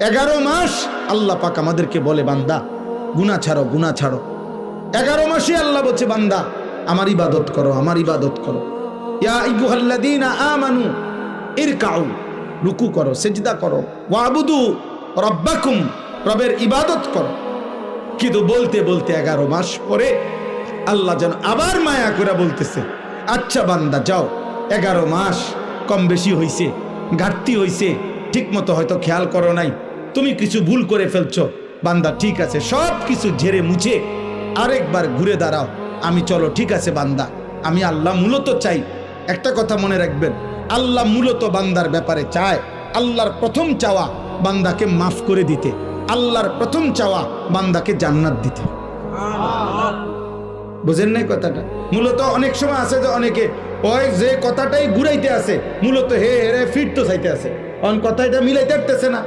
11 মাস আল্লাহ পাক আমাদেরকে বলে বান্দা গুনাহ ছাড়ো, গুনাহ ছাড়ো। 11 মাসে আল্লাহ বলছে বান্দা আমার ইবাদত করো, আমার ইবাদত করো। ইয়া আইয়ুহাল্লাযীনা আমানু ইরকাউ, রুকু করো, সিজদা করো, ওয়াবুদু রাব্বাকুম, রবের ইবাদত করো। কিন্তু বলতে বলতে 11 মাস পরে আল্লাহ যেন আবার মায়া করে বলতেছে, আচ্ছা বান্দা যাও, 11 মাস কম বেশি হইছে, ঘাটতি হইছে, ঠিক মতো হয়তো খেয়াল করো নাই, তুমি কিছু ভুল করে ফেলছো। বান্দা ঠিক আছে, সব কিছু ঝেড়ে মুছে আরেকবার ঘুরে দাঁড়াও। আমি চলো, ঠিক আছে বান্দা, আমি আল্লাহ মূলত চাই। একটা কথা মনে রাখবেন, আল্লাহ মূলত বান্দার ব্যাপারে চায়, আল্লাহর প্রথম চাওয়া বান্দাকে মাফ করে দিতে, আল্লাহর প্রথম চাওয়া বান্দাকে জান্নাত দিতে। বুঝেন নাই কথাটা? মূলত অনেক সময় আছে যে অনেকে ওই যে কথাটাই ঘুরাইতে আছে, মূলত হে রে ফিট তো চাইতে আছে, কথাটা মিলাইতে পারতেছে না।